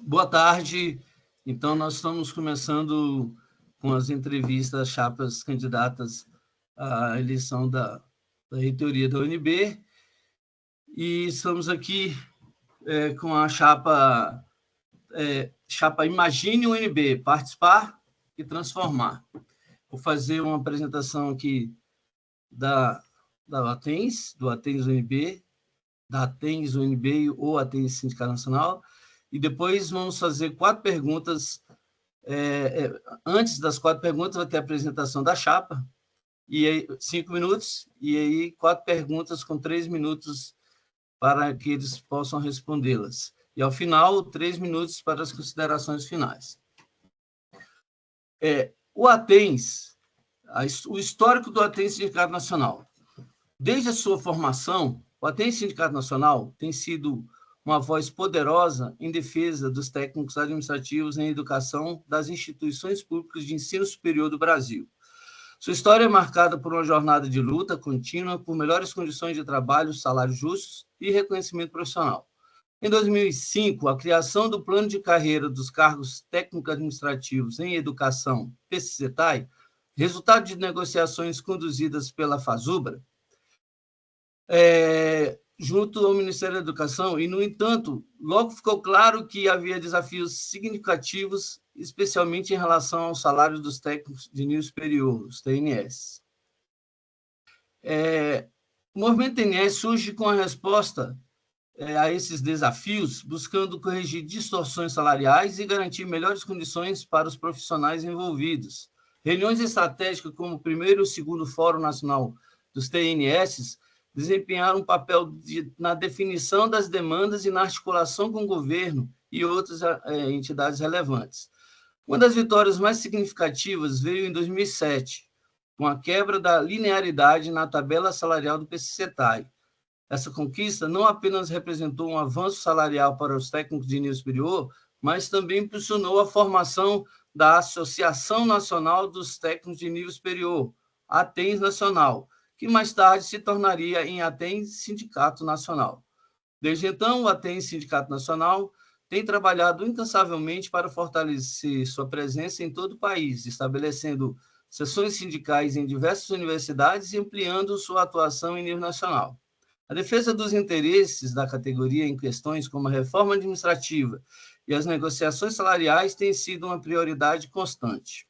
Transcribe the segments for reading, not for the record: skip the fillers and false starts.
Boa tarde. Então, nós estamos começando com as entrevistas às chapas candidatas à eleição da reitoria da UNB, e estamos aqui com a chapa Imagine o UNB, participar e transformar. Vou fazer uma apresentação aqui da ATENS, do ATENS UNB, da ATENS UNB ou ATENS Sindicato Nacional, e depois vamos fazer 4 perguntas. Antes das 4 perguntas, vai ter a apresentação da chapa, e aí 5 minutos, e aí 4 perguntas com 3 minutos para que eles possam respondê-las. E, ao final, 3 minutos para as considerações finais. O ATENS, o histórico do ATENS Sindicato Nacional. Desde a sua formação, o ATENS Sindicato Nacional tem sido uma voz poderosa em defesa dos técnicos administrativos em educação das instituições públicas de ensino superior do Brasil. Sua história é marcada por uma jornada de luta contínua por melhores condições de trabalho, salários justos e reconhecimento profissional. Em 2005, a criação do Plano de Carreira dos Cargos Técnico-Administrativos em Educação, PCCETAI, resultado de negociações conduzidas pela FASUBRA, junto ao Ministério da Educação, e, no entanto, logo ficou claro que havia desafios significativos, especialmente em relação aos salários dos técnicos de nível superior, os TNS. O movimento TNS surge com a resposta a esses desafios, buscando corrigir distorções salariais e garantir melhores condições para os profissionais envolvidos. Reuniões estratégicas como o primeiro e o segundo Fórum Nacional dos TNS desempenharam um papel na definição das demandas e na articulação com o governo e outras entidades relevantes. Uma das vitórias mais significativas veio em 2007, com a quebra da linearidade na tabela salarial do PCCETAI. Essa conquista não apenas representou um avanço salarial para os técnicos de nível superior, mas também impulsionou a formação da Associação Nacional dos Técnicos de Nível Superior, ATENS Nacional, que mais tarde se tornaria em ATENS Sindicato Nacional. Desde então, o ATENS Sindicato Nacional tem trabalhado incansavelmente para fortalecer sua presença em todo o país, estabelecendo seções sindicais em diversas universidades e ampliando sua atuação em nível nacional. A defesa dos interesses da categoria em questões como a reforma administrativa e as negociações salariais tem sido uma prioridade constante.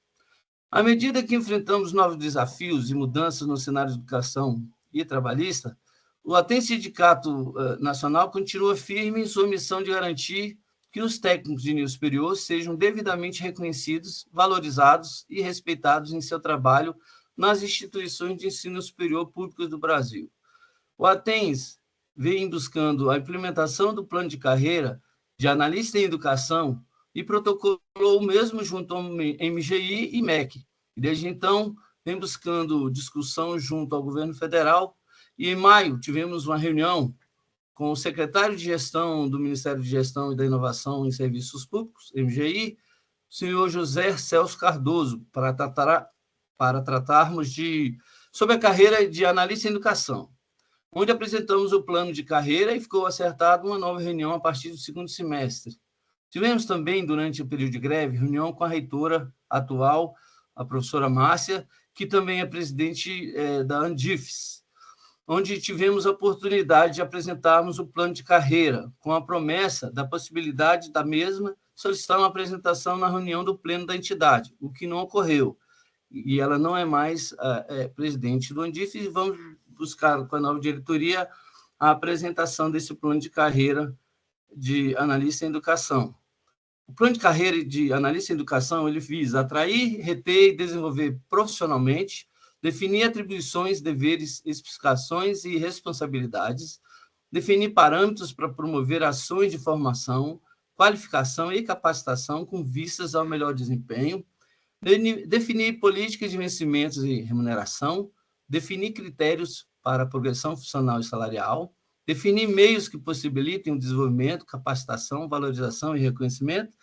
À medida que enfrentamos novos desafios e mudanças no cenário de educação e trabalhista, o ATENS Sindicato Nacional continua firme em sua missão de garantir que os técnicos de nível superior sejam devidamente reconhecidos, valorizados e respeitados em seu trabalho nas instituições de ensino superior públicas do Brasil. O ATENS vem buscando a implementação do plano de carreira de analista em educação e protocolou o mesmo junto ao MGI e MEC. E, desde então, vem buscando discussão junto ao governo federal. E, em maio, tivemos uma reunião com o secretário de Gestão do Ministério de Gestão e da Inovação em Serviços Públicos, MGI, o senhor José Celso Cardoso, para tratarmos sobre a carreira de analista em educação, onde apresentamos o plano de carreira e ficou acertada uma nova reunião a partir do segundo semestre. Tivemos também, durante o período de greve, reunião com a reitora atual, a professora Márcia, que também é presidente da Andifes, onde tivemos a oportunidade de apresentarmos o plano de carreira, com a promessa da possibilidade da mesma solicitar uma apresentação na reunião do pleno da entidade, o que não ocorreu. E ela não é mais presidente do Andifes, e vamos buscar com a nova diretoria a apresentação desse plano de carreira de analista em educação. O plano de carreira de analista em educação ele visa atrair, reter e desenvolver profissionalmente, definir atribuições, deveres, especificações e responsabilidades, definir parâmetros para promover ações de formação, qualificação e capacitação com vistas ao melhor desempenho, definir políticas de vencimentos e remuneração, definir critérios para a progressão funcional e salarial, definir meios que possibilitem o desenvolvimento, capacitação, valorização e reconhecimento,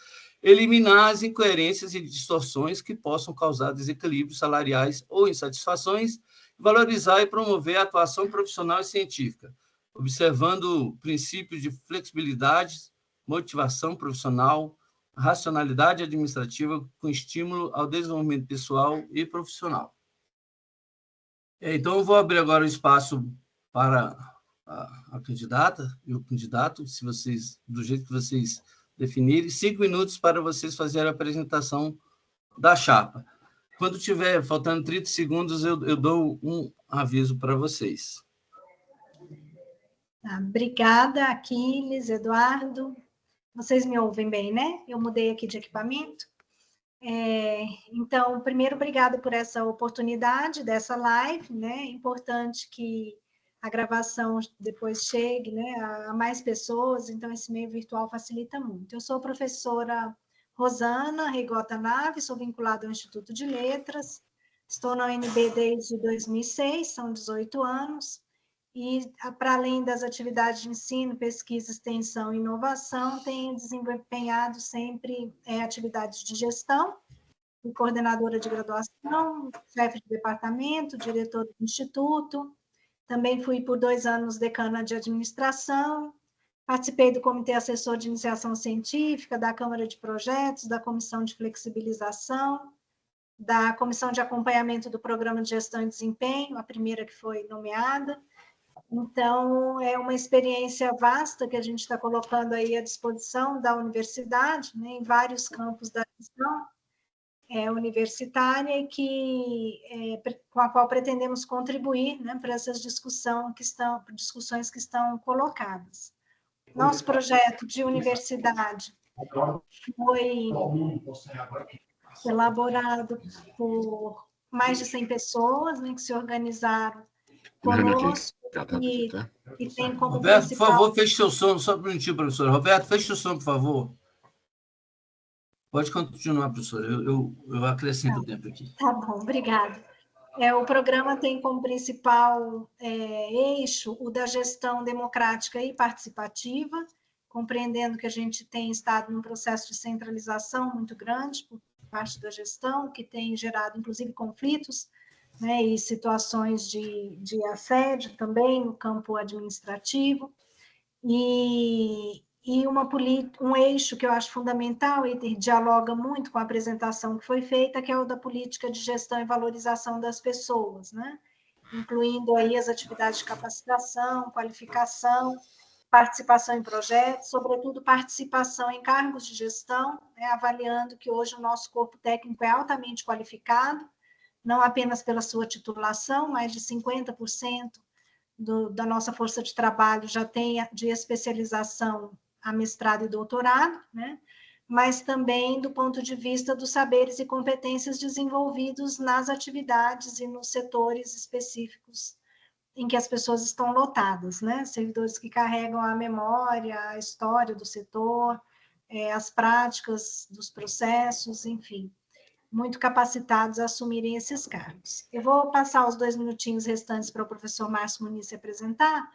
eliminar as incoerências e distorções que possam causar desequilíbrios salariais ou insatisfações, valorizar e promover a atuação profissional e científica, observando princípios de flexibilidade, motivação profissional, racionalidade administrativa com estímulo ao desenvolvimento pessoal e profissional. Então, eu vou abrir agora o espaço para a candidata e o candidato, se vocês, do jeito que vocês definirem, 5 minutos para vocês fazerem a apresentação da chapa. Quando tiver faltando 30 segundos, eu dou um aviso para vocês. Obrigada, Aquiles, Eduardo. Vocês me ouvem bem, né? Eu mudei aqui de equipamento. Então, primeiro, obrigada por essa oportunidade dessa live, né? É importante que a gravação depois chegue, né, a mais pessoas, então esse meio virtual facilita muito. Eu sou a professora Rosana Reigota Naves, sou vinculada ao Instituto de Letras, estou na UNB desde 2006, são 18 anos, e para além das atividades de ensino, pesquisa, extensão e inovação, tenho desempenhado sempre atividades de gestão, fui coordenadora de graduação, chefe de departamento, diretora do instituto, também fui por 2 anos decana de administração, participei do Comitê Assessor de Iniciação Científica, da Câmara de Projetos, da Comissão de Flexibilização, da Comissão de Acompanhamento do Programa de Gestão e Desempenho, a primeira que foi nomeada. Então, é uma experiência vasta que a gente está colocando aí à disposição da universidade, né, em vários campos da gestão universitária, com a qual pretendemos contribuir, né, para essas discussões que estão colocadas. Nosso projeto de universidade foi elaborado por mais de 100 pessoas, né, que se organizaram conosco e tem como Roberto, principal... por favor, feche seu som, só um minutinho, professora. Roberto, feche o som, por favor. Pode continuar, professora, eu acrescento o tempo aqui. Tá bom, obrigada. O programa tem como principal eixo o da gestão democrática e participativa, compreendendo que a gente tem estado num processo de centralização muito grande por parte da gestão, que tem gerado, inclusive, conflitos, né, e situações de assédio também no campo administrativo, e um eixo que eu acho fundamental e dialoga muito com a apresentação que foi feita, que é o da política de gestão e valorização das pessoas, né? Incluindo aí as atividades de capacitação, qualificação, participação em projetos, sobretudo participação em cargos de gestão, né? Avaliando que hoje o nosso corpo técnico é altamente qualificado, não apenas pela sua titulação, mais de 50% da nossa força de trabalho já tem de especialização a mestrado e doutorado, né? Mas também do ponto de vista dos saberes e competências desenvolvidos nas atividades e nos setores específicos em que as pessoas estão lotadas, né? Servidores que carregam a memória, a história do setor, as práticas dos processos, enfim, muito capacitados a assumirem esses cargos. Eu vou passar os 2 minutinhos restantes para o professor Márcio Muniz se apresentar,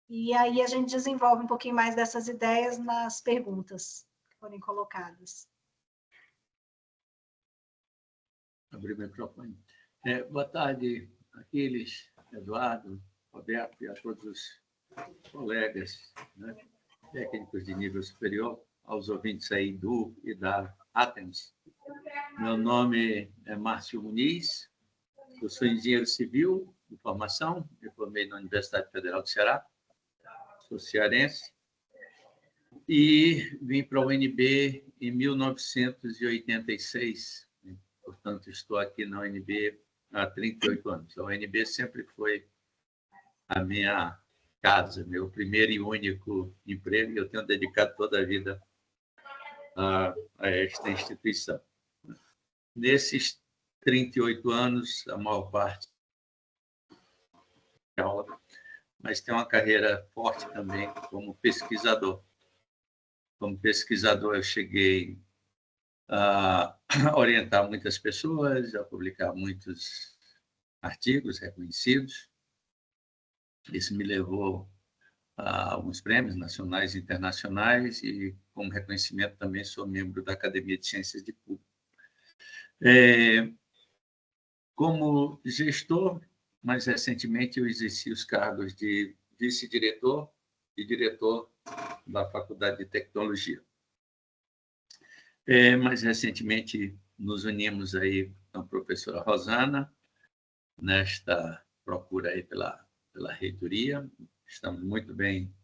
e aí a gente desenvolve um pouquinho mais dessas ideias nas perguntas que forem colocadas. Abrir o microfone. Boa tarde, Aquiles, Eduardo, Roberto e a todos os colegas, né, técnicos de nível superior, aos ouvintes aí do e da Athens. Meu nome é Márcio Muniz, eu sou engenheiro civil de formação, me formei na Universidade Federal do Ceará, sou cearense, e vim para a UNB em 1986, portanto, estou aqui na UNB há 38 anos. A UNB sempre foi a minha casa, meu primeiro e único emprego, e eu tenho dedicado toda a vida a esta instituição. Nesses 38 anos, a maior parte é aula, mas tem uma carreira forte também como pesquisador. Como pesquisador, eu cheguei a orientar muitas pessoas, a publicar muitos artigos reconhecidos. Isso me levou a alguns prêmios nacionais e internacionais e, como reconhecimento, também sou membro da Academia de Ciências de Cuba. Como gestor, mais recentemente eu exerci os cargos de vice-diretor e diretor da Faculdade de Tecnologia. Mais recentemente, nos unimos aí com a professora Rosana, nesta procura aí pela reitoria. Estamos muito bem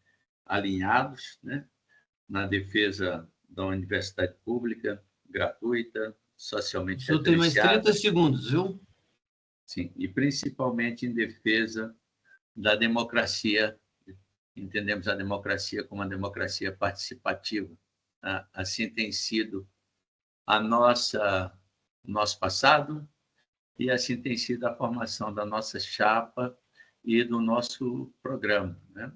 alinhados, né, na defesa da universidade pública, gratuita, socialmente referenciada. O senhor tem mais 30 segundos, viu? Sim, e principalmente em defesa da democracia. Entendemos a democracia como uma democracia participativa. Assim tem sido nosso passado, e assim tem sido a formação da nossa chapa e do nosso programa, né?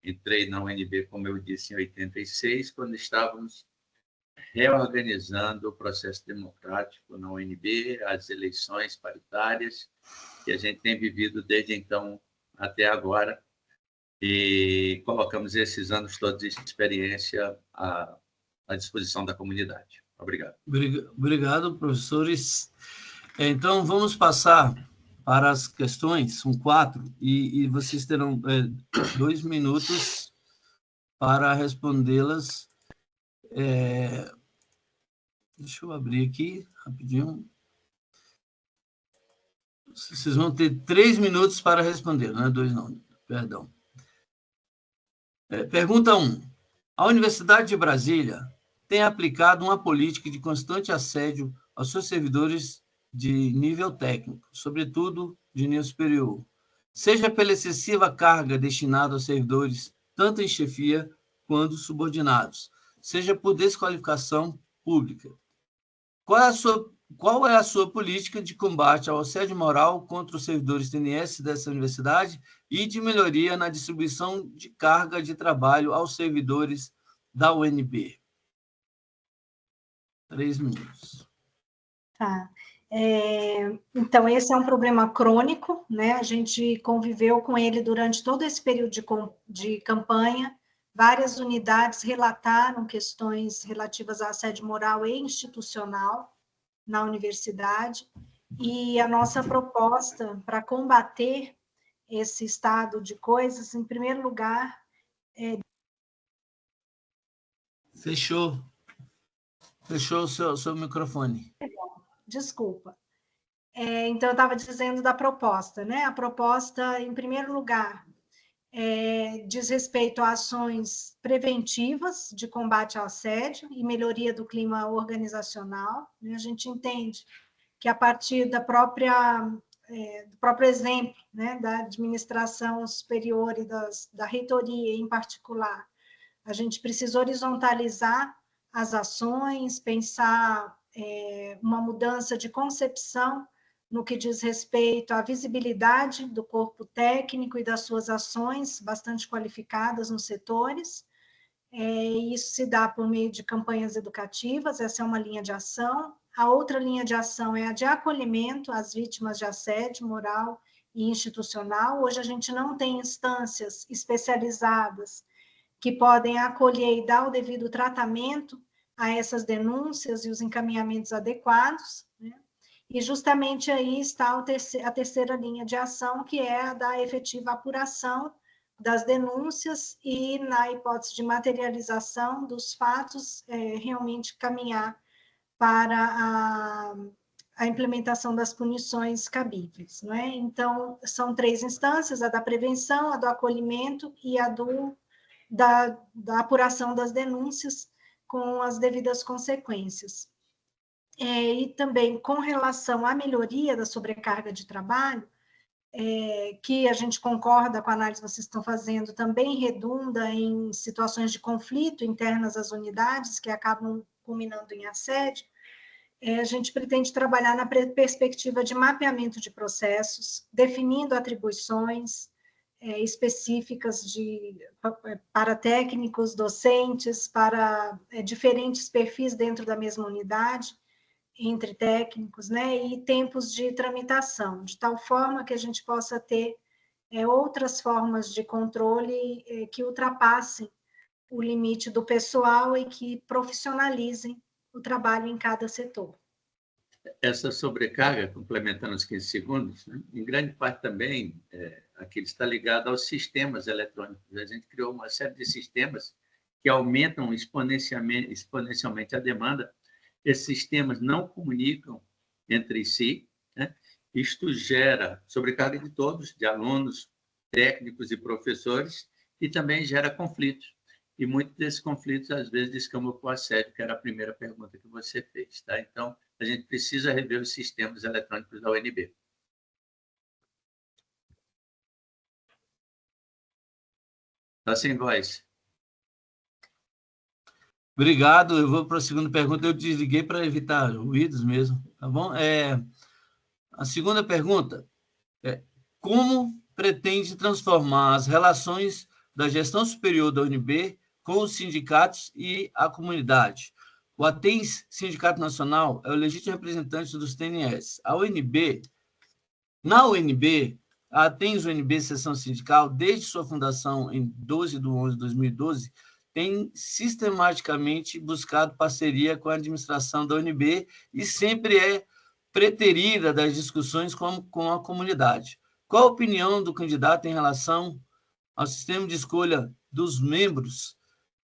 Entrei na UNB, como eu disse, em 86, quando estávamos reorganizando o processo democrático na UNB, as eleições paritárias, que a gente tem vivido desde então até agora, e colocamos esses anos todos de experiência à disposição da comunidade. Obrigado. Obrigado, professores. Então, vamos passar para as questões, são 4, e vocês terão 2 minutos para respondê-las. Deixa eu abrir aqui, rapidinho. Vocês vão ter 3 minutos para responder, não é 2 não, perdão. Pergunta 1. A Universidade de Brasília tem aplicado uma política de constante assédio aos seus servidores de nível técnico, sobretudo de nível superior, seja pela excessiva carga destinada aos servidores, tanto em chefia quanto subordinados, seja por desqualificação pública. Qual é a sua política de combate ao assédio moral contra os servidores TNS dessa universidade e de melhoria na distribuição de carga de trabalho aos servidores da UNB? 3 minutos. Tá. Então, esse é um problema crônico, né? A gente conviveu com ele durante todo esse período de campanha. Várias unidades relataram questões relativas a assédio moral e institucional na universidade, e a nossa proposta para combater esse estado de coisas, em primeiro lugar... Fechou o seu microfone. Desculpa. Então, eu estava dizendo da proposta, né? A proposta, em primeiro lugar, diz respeito a ações preventivas de combate ao assédio e melhoria do clima organizacional, né? A gente entende que, a partir do próprio exemplo, né, da administração superior e da reitoria em particular, a gente precisa horizontalizar as ações, pensar uma mudança de concepção no que diz respeito à visibilidade do corpo técnico e das suas ações bastante qualificadas nos setores. Isso se dá por meio de campanhas educativas, essa é uma linha de ação. A outra linha de ação é a de acolhimento às vítimas de assédio moral e institucional. Hoje a gente não tem instâncias especializadas que podem acolher e dar o devido tratamento a essas denúncias e os encaminhamentos adequados, né? E justamente aí está a terceira linha de ação, que é a da efetiva apuração das denúncias e, na hipótese de materialização dos fatos, realmente caminhar para a implementação das punições cabíveis, não é? Então, são 3 instâncias, a da prevenção, a do acolhimento e a da apuração das denúncias com as devidas consequências. E também, com relação à melhoria da sobrecarga de trabalho, que a gente concorda com a análise que vocês estão fazendo, também redunda em situações de conflito internas às unidades, que acabam culminando em assédio. A gente pretende trabalhar na perspectiva de mapeamento de processos, definindo atribuições específicas para técnicos, docentes, para diferentes perfis dentro da mesma unidade, entre técnicos, né, e tempos de tramitação, de tal forma que a gente possa ter outras formas de controle que ultrapassem o limite do pessoal e que profissionalizem o trabalho em cada setor. Essa sobrecarga, complementando os 15 segundos, né, em grande parte também, Aquilo está ligado aos sistemas eletrônicos. A gente criou uma série de sistemas que aumentam exponencialmente a demanda. Esses sistemas não comunicam entre si, né? Isto gera sobrecarga de todos, de alunos, técnicos e professores, e também gera conflitos. E muitos desses conflitos, às vezes, descambam para o assédio, que era a primeira pergunta que você fez. Tá? Então, a gente precisa rever os sistemas eletrônicos da UNB. Está sem voz. Obrigado. Eu vou para a segunda pergunta. Eu desliguei para evitar ruídos mesmo, tá bom? A segunda pergunta é: como pretende transformar as relações da gestão superior da UNB com os sindicatos e a comunidade? O ATENS, Sindicato Nacional, é o legítimo representante dos TNS. Na UNB, a ATENS UNB Seção Sindical, desde sua fundação em 12 de 11 de 2012, tem sistematicamente buscado parceria com a administração da UNB e sempre é preterida das discussões com a comunidade. Qual a opinião do candidato em relação ao sistema de escolha dos membros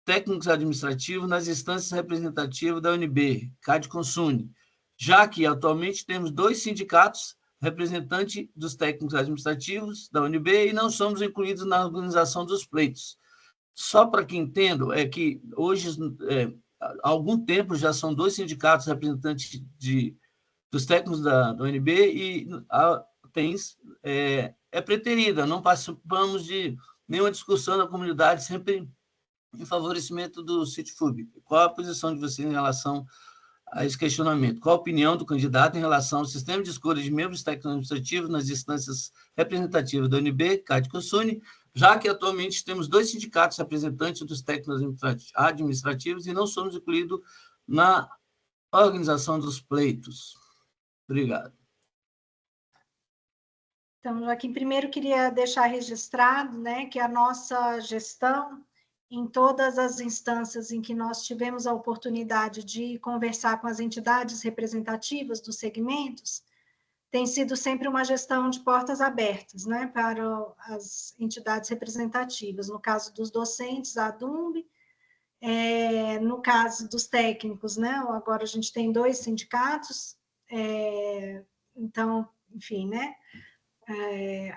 técnicos administrativos nas instâncias representativas da UNB, CAD-Consune, já que atualmente temos 2 sindicatos representantes dos técnicos administrativos da UNB e não somos incluídos na organização dos pleitos? Só para que entendo, é que hoje, há algum tempo, já são 2 sindicatos representantes dos técnicos da UNB e a TENS é preterida, não participamos de nenhuma discussão da comunidade, sempre em favorecimento do CITFUB. Qual a posição de vocês em relação a esse questionamento? Qual a opinião do candidato em relação ao sistema de escolha de membros técnicos administrativos nas instâncias representativas da UNB, CAD-Consune, já que atualmente temos 2 sindicatos representantes dos técnicos administrativos e não somos incluídos na organização dos pleitos? Obrigado. Então, Joaquim, primeiro queria deixar registrado, né, que a nossa gestão, em todas as instâncias em que nós tivemos a oportunidade de conversar com as entidades representativas dos segmentos, tem sido sempre uma gestão de portas abertas, né, para as entidades representativas. No caso dos docentes, a DUMB, no caso dos técnicos, né, agora a gente tem 2 sindicatos, então, enfim, né,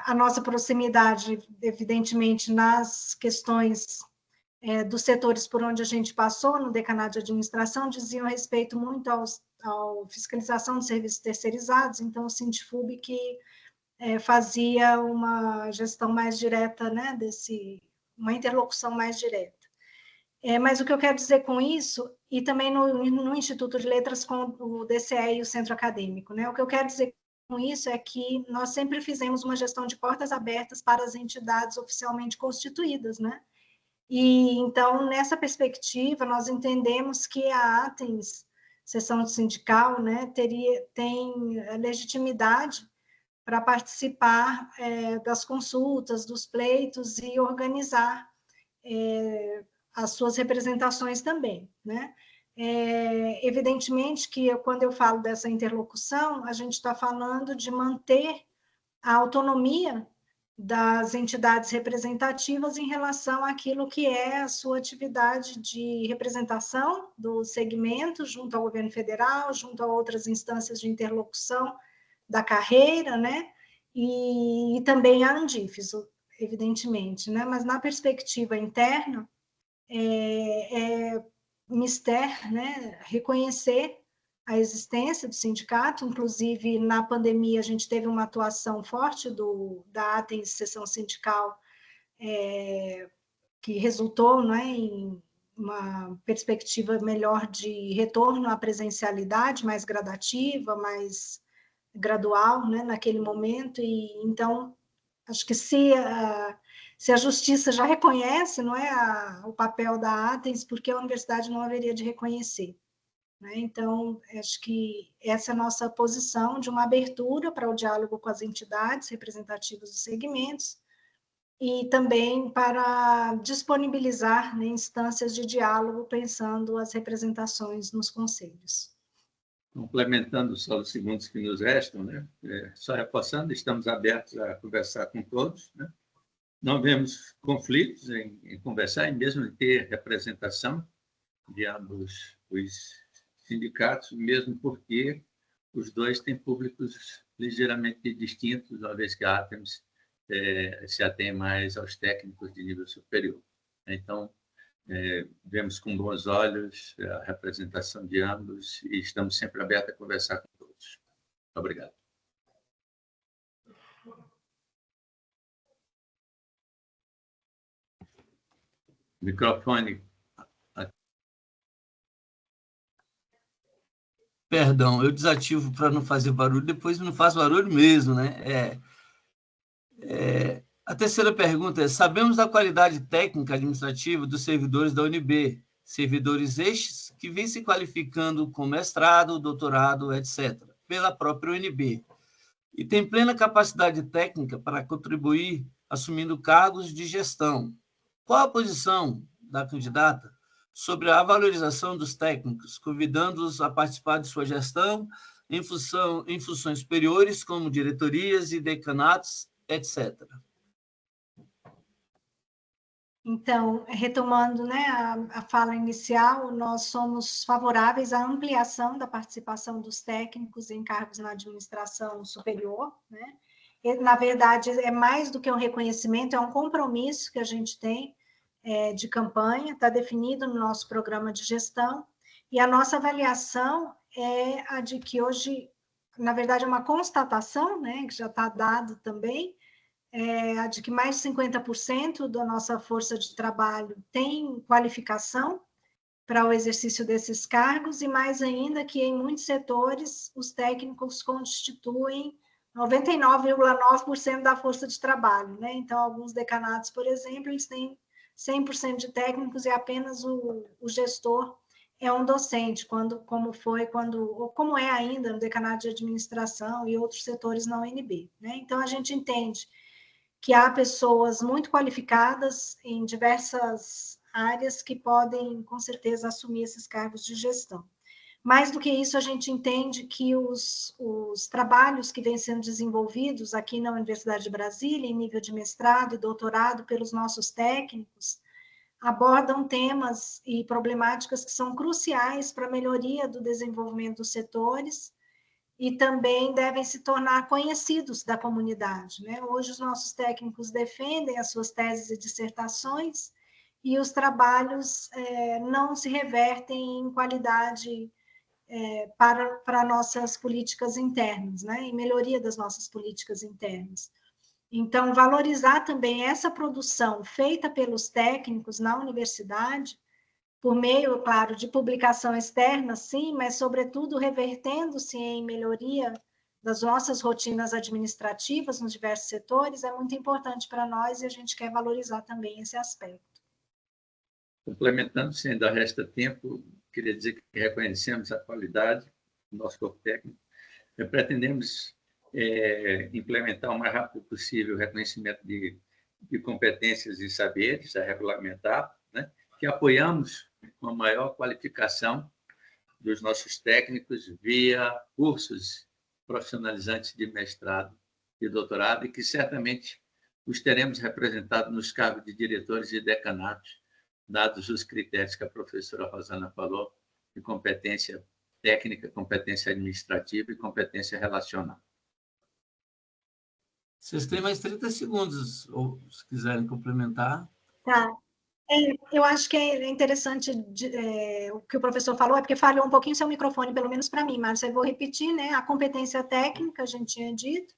a nossa proximidade, evidentemente, nas questões dos setores por onde a gente passou, no decanato de administração, diziam respeito muito à fiscalização de serviços terceirizados, então o Sindifub que fazia uma gestão mais direta, né, uma interlocução mais direta. Mas o que eu quero dizer com isso, e também no Instituto de Letras com o DCE e o Centro Acadêmico, né, o que eu quero dizer com isso é que nós sempre fizemos uma gestão de portas abertas para as entidades oficialmente constituídas, né? E, então, nessa perspectiva, nós entendemos que a ATENS, seção sindical, né, tem legitimidade para participar das consultas, dos pleitos e organizar as suas representações também, né? Evidentemente que quando eu falo dessa interlocução, a gente está falando de manter a autonomia das entidades representativas em relação àquilo que é a sua atividade de representação do segmento junto ao governo federal, junto a outras instâncias de interlocução da carreira, né? E também a Andifes, evidentemente, né? Mas na perspectiva interna, mister, né, reconhecer a existência do sindicato, inclusive na pandemia a gente teve uma atuação forte da ATENS Seção Sindical, que resultou, né, em uma perspectiva melhor de retorno à presencialidade, mais gradativa, mais gradual, né, naquele momento, e então acho que se a justiça já reconhece, não é, o papel da ATENS, porque a universidade não haveria de reconhecer, né? Então, acho que essa é a nossa posição de uma abertura para o diálogo com as entidades representativas dos segmentos e também para disponibilizar, né, instâncias de diálogo pensando as representações nos conselhos. Complementando só os segundos que nos restam, né? Só reforçando, estamos abertos a conversar com todos, né? Não vemos conflitos em conversar e mesmo em ter representação de ambos os sindicatos, mesmo porque os dois têm públicos ligeiramente distintos, uma vez que a Artemis se atém mais aos técnicos de nível superior. Então, vemos com bons olhos a representação de ambos e estamos sempre abertos a conversar com todos. Obrigado. Microfone. Perdão, eu desativo para não fazer barulho, depois não faz barulho mesmo, né? A terceira pergunta é: sabemos da qualidade técnica administrativa dos servidores da UNB, servidores estes que vêm se qualificando com mestrado, doutorado, etc., pela própria UNB, e têm plena capacidade técnica para contribuir assumindo cargos de gestão. Qual a posição da candidata sobre a valorização dos técnicos, convidando-os a participar de sua gestão em funções superiores, como diretorias e decanatos, etc.? Então, retomando, né, a fala inicial, nós somos favoráveis à ampliação da participação dos técnicos em cargos na administração superior, né? E, na verdade, é mais do que um reconhecimento, é um compromisso que a gente tem de campanha, está definido no nosso programa de gestão, e a nossa avaliação é a de que hoje, na verdade, é uma constatação, né, que já está dado também, a de que mais de 50% da nossa força de trabalho tem qualificação para o exercício desses cargos, e mais ainda que em muitos setores os técnicos constituem 99,9% da força de trabalho, né? Então, alguns decanatos, por exemplo, eles têm 100% de técnicos e apenas o gestor é um docente, como é ainda no decanato de administração e outros setores na UNB, né? Então, a gente entende que há pessoas muito qualificadas em diversas áreas que podem, com certeza, assumir esses cargos de gestão. Mais do que isso, a gente entende que os trabalhos que vêm sendo desenvolvidos aqui na Universidade de Brasília, em nível de mestrado e doutorado, pelos nossos técnicos, abordam temas e problemáticas que são cruciais para a melhoria do desenvolvimento dos setores e também devem se tornar conhecidos da comunidade, né? Hoje, os nossos técnicos defendem as suas teses e dissertações e os trabalhos não se revertem em qualidade para nossas políticas internas, né? Em melhoria das nossas políticas internas. Então, valorizar também essa produção feita pelos técnicos na universidade, por meio, claro, de publicação externa, sim, mas, sobretudo, revertendo-se em melhoria das nossas rotinas administrativas nos diversos setores, é muito importante para nós e a gente quer valorizar também esse aspecto. Complementando, se ainda resta tempo, queria dizer que reconhecemos a qualidade do nosso corpo técnico, pretendemos implementar o mais rápido possível o reconhecimento de competências e saberes a regulamentar, né? Que apoiamos com a maior qualificação dos nossos técnicos via cursos profissionalizantes de mestrado e doutorado, e que certamente os teremos representados nos cargos de diretores e decanatos, dados os critérios que a professora Rosana falou, de competência técnica, competência administrativa e competência relacional. Vocês têm mais 30 segundos, ou se quiserem complementar. Tá. Eu acho que é interessante o que o professor falou, é porque falhou um pouquinho seu microfone, pelo menos para mim, mas eu vou repetir, né? A competência técnica, a gente tinha dito,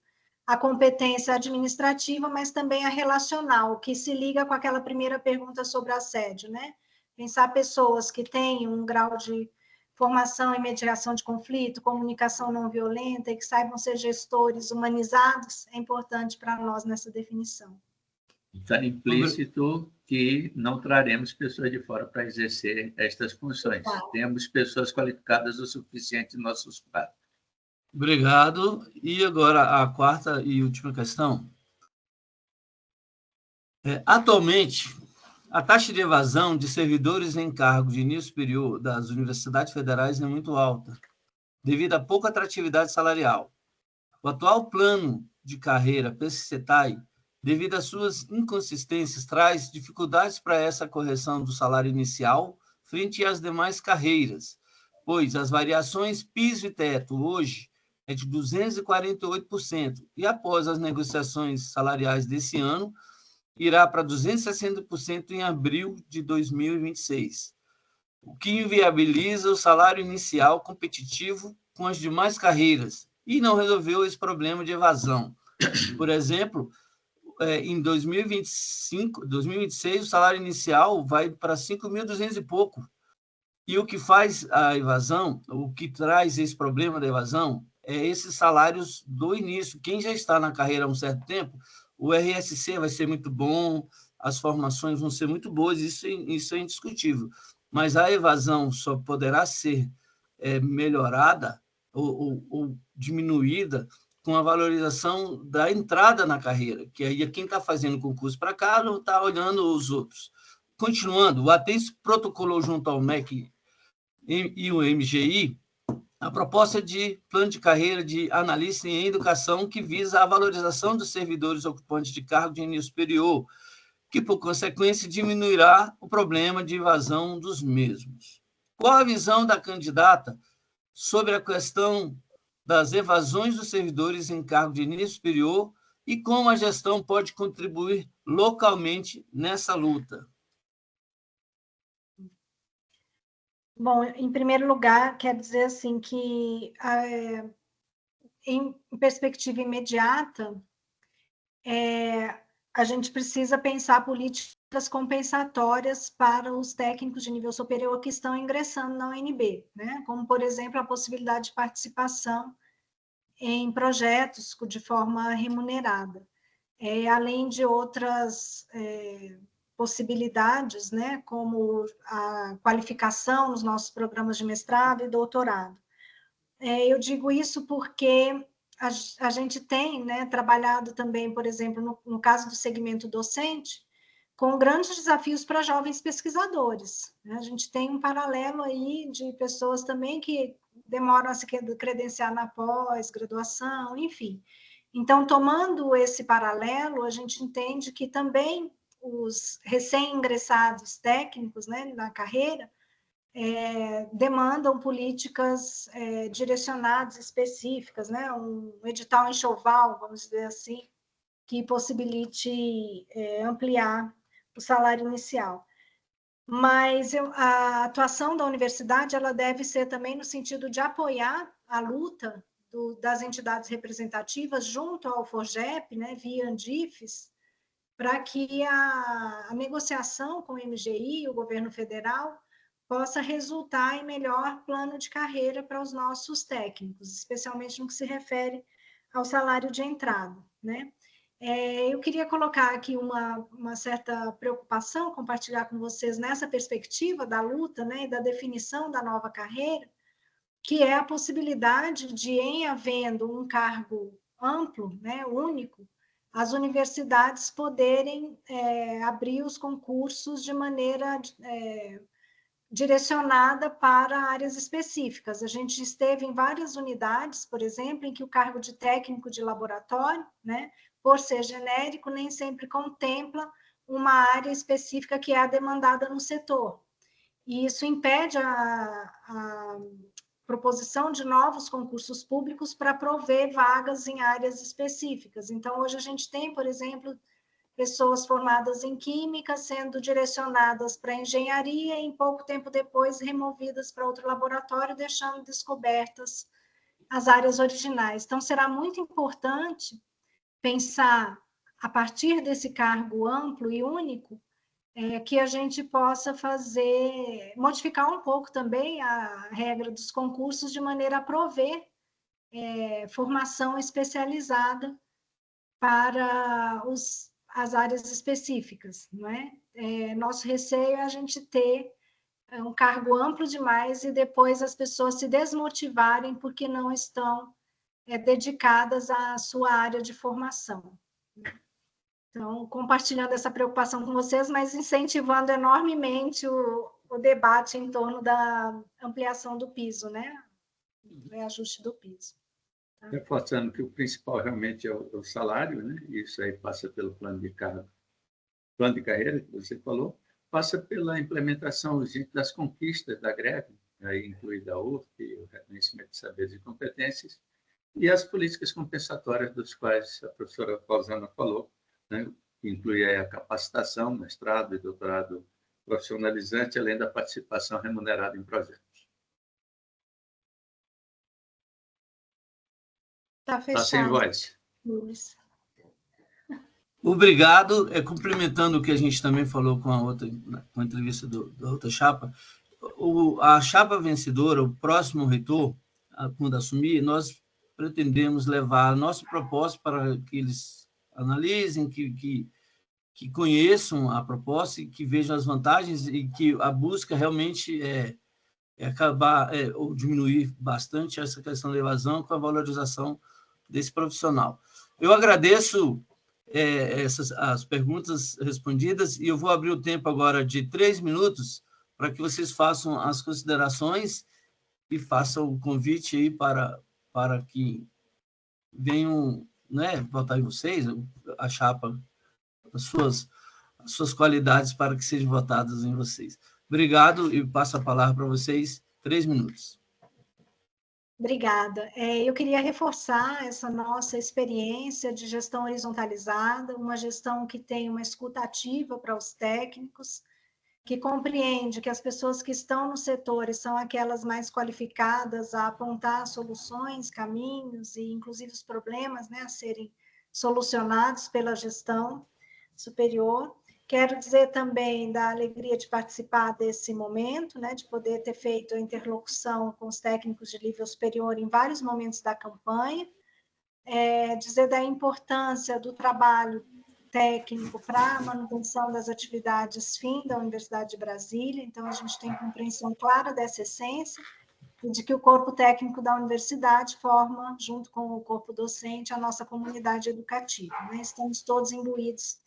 a competência administrativa, mas também a relacional, que se liga com aquela primeira pergunta sobre assédio, né? Pensar pessoas que têm um grau de formação em mediação de conflito, comunicação não violenta e que saibam ser gestores humanizados, é importante para nós nessa definição. Está implícito que não traremos pessoas de fora para exercer estas funções. Claro. Temos pessoas qualificadas o suficiente em nossos quadros. Obrigado. E agora a quarta e última questão. Atualmente, a taxa de evasão de servidores em cargos de nível superior das universidades federais é muito alta. devido à pouca atratividade salarial. O atual plano de carreira PCCETAI, devido às suas inconsistências, traz dificuldades para essa correção do salário inicial frente às demais carreiras, pois as variações piso e teto hoje é de 248%, e após as negociações salariais desse ano, irá para 260% em abril de 2026, o que inviabiliza o salário inicial competitivo com as demais carreiras e não resolveu esse problema de evasão. Por exemplo, em 2026, o salário inicial vai para 5.200 e pouco. E o que faz a evasão, o que traz esse problema da evasão, é esses salários do início. Quem já está na carreira há um certo tempo, o RSC vai ser muito bom, as formações vão ser muito boas, isso é indiscutível. Mas a evasão só poderá ser melhorada ou diminuída com a valorização da entrada na carreira, que aí quem está fazendo concurso para cá não está olhando os outros. Continuando, o ATENS protocolou junto ao MEC e o MGI a proposta de plano de carreira de analista em educação que visa a valorização dos servidores ocupantes de cargo de nível superior, que, por consequência, diminuirá o problema de evasão dos mesmos. Qual a visão da candidata sobre a questão das evasões dos servidores em cargo de nível superior e como a gestão pode contribuir localmente nessa luta? Bom, em primeiro lugar, quero dizer assim que, em perspectiva imediata, a gente precisa pensar políticas compensatórias para os técnicos de nível superior que estão ingressando na UNB, né? Como, por exemplo, a possibilidade de participação em projetos de forma remunerada, além de outras possibilidades, né, como a qualificação nos nossos programas de mestrado e doutorado. Eu digo isso porque a gente tem, né, trabalhado também, por exemplo, no caso do segmento docente, com grandes desafios para jovens pesquisadores. A gente tem um paralelo aí de pessoas também que demoram a se credenciar na pós-graduação, enfim. Então, tomando esse paralelo, a gente entende que também os recém-ingressados técnicos, né, na carreira, demandam políticas direcionadas, específicas, né, um edital enxoval, vamos dizer assim, que possibilite ampliar o salário inicial. Mas a atuação da universidade ela deve ser também no sentido de apoiar a luta das entidades representativas junto ao FORGEP, né, via Andifes, para que a negociação com o MGI e o governo federal possa resultar em melhor plano de carreira para os nossos técnicos, especialmente no que se refere ao salário de entrada, né? Eu queria colocar aqui uma certa preocupação, compartilhar com vocês nessa perspectiva da luta, né, e da definição da nova carreira, que é a possibilidade de, em havendo um cargo amplo, né, único, as universidades poderem abrir os concursos de maneira direcionada para áreas específicas. A gente esteve em várias unidades, por exemplo, em que o cargo de técnico de laboratório, né, por ser genérico, nem sempre contempla uma área específica que é a demandada no setor. E isso impede a proposição de novos concursos públicos para prover vagas em áreas específicas. Então, hoje a gente tem, por exemplo, pessoas formadas em química sendo direcionadas para engenharia e, em pouco tempo depois, removidas para outro laboratório, deixando descobertas as áreas originais. Então, será muito importante pensar, a partir desse cargo amplo e único, que a gente possa modificar um pouco também a regra dos concursos de maneira a prover formação especializada para as áreas específicas, não é? Nosso receio é a gente ter um cargo amplo demais e depois as pessoas se desmotivarem porque não estão dedicadas à sua área de formação. Então, compartilhando essa preocupação com vocês, mas incentivando enormemente o debate em torno da ampliação do piso, né? reajuste do piso. Tá? Reforçando que o principal realmente é o salário, né? Isso aí passa pelo plano de carreira, que você falou, passa pela implementação urgente das conquistas da greve, aí incluída a URF, o reconhecimento de saberes e competências, e as políticas compensatórias dos quais a professora Pausana falou, né? Que inclui aí a capacitação, mestrado e doutorado profissionalizante, além da participação remunerada em projetos. Está fechado. Está sem voz. Luiz. Obrigado. Complementando o que a gente também falou com a entrevista da outra chapa, a chapa vencedora, o próximo reitor, quando assumir, nós pretendemos levar a nossa proposta para que eles analisem, que conheçam a proposta e que vejam as vantagens e que a busca realmente é acabar ou diminuir bastante essa questão da evasão com a valorização desse profissional. Eu agradeço as perguntas respondidas e eu vou abrir o tempo agora de 3 minutos para que vocês façam as considerações e façam o convite aí para que venham, né, votar em vocês, a chapa, as suas qualidades para que sejam votadas em vocês. Obrigado e passo a palavra para vocês, 3 minutos. Obrigada. Eu queria reforçar essa nossa experiência de gestão horizontalizada, uma gestão que tem uma escuta ativa para os técnicos, que compreende que as pessoas que estão nos setores são aquelas mais qualificadas a apontar soluções, caminhos e, inclusive, os problemas, né, a serem solucionados pela gestão superior. Quero dizer também da alegria de participar desse momento, né, de poder ter feito a interlocução com os técnicos de nível superior em vários momentos da campanha, dizer da importância do trabalho técnico para a manutenção das atividades fim da Universidade de Brasília, então a gente tem compreensão clara dessa essência, e de que o corpo técnico da universidade forma, junto com o corpo docente, a nossa comunidade educativa, né? Estamos todos imbuídos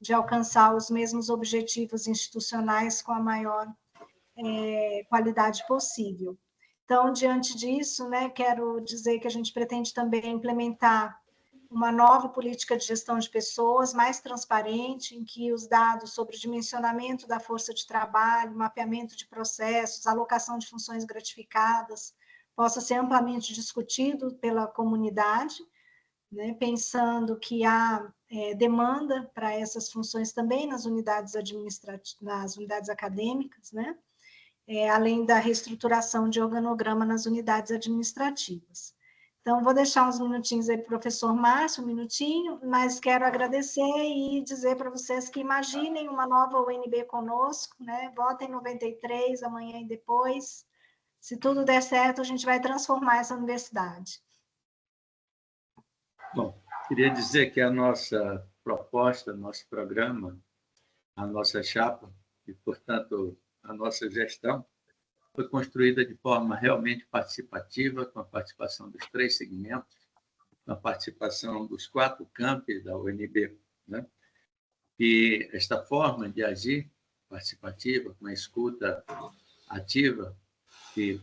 de alcançar os mesmos objetivos institucionais com a maior qualidade possível. Então, diante disso, né, quero dizer que a gente pretende também implementar uma nova política de gestão de pessoas, mais transparente, em que os dados sobre o dimensionamento da força de trabalho, mapeamento de processos, alocação de funções gratificadas, possa ser amplamente discutido pela comunidade, né, pensando que há demanda para essas funções também nas unidades nas unidades acadêmicas, né, além da reestruturação de organograma nas unidades administrativas. Então, vou deixar uns minutinhos aí para o professor Márcio, um minutinho, mas quero agradecer e dizer para vocês que imaginem uma nova UNB conosco, né? Votem 93, amanhã e depois. Se tudo der certo, a gente vai transformar essa universidade. Bom, queria dizer que a nossa proposta, nosso programa, a nossa chapa e, portanto, a nossa gestão foi construída de forma realmente participativa, com a participação dos 3 segmentos, com a participação dos 4 campi da UNB, né? E esta forma de agir participativa, com a escuta ativa e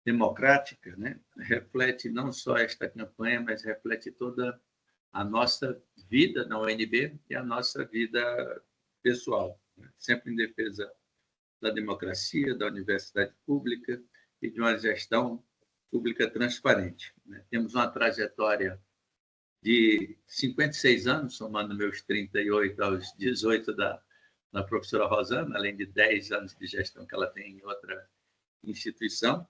democrática, né, reflete não só esta campanha, mas reflete toda a nossa vida na UNB e a nossa vida pessoal, né? Sempre em defesa da democracia, da universidade pública e de uma gestão pública transparente, né? Temos uma trajetória de 56 anos, somando meus 38 aos 18 da professora Rosana, além de 10 anos de gestão que ela tem em outra instituição.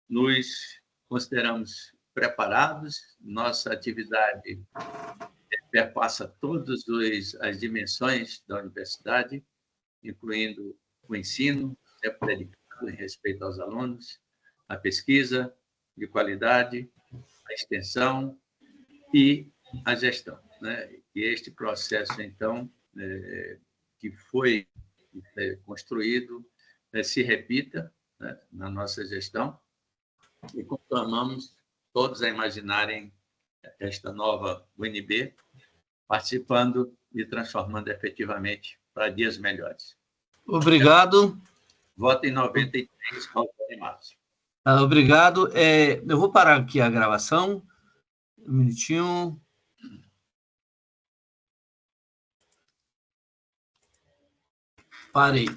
Nos consideramos preparados, nossa atividade perpassa todas as dimensões da universidade, incluindo o ensino, sempre dedicado em respeito aos alunos, a pesquisa de qualidade, a extensão e a gestão, né? E este processo, então, que foi construído, se repita, né, na nossa gestão, e conclamamos todos a imaginarem esta nova UNB participando e transformando efetivamente para dias melhores. Obrigado. Voto em 93, Rosana e Márcio. Obrigado. Eu vou parar aqui a gravação. Um minutinho. Parei.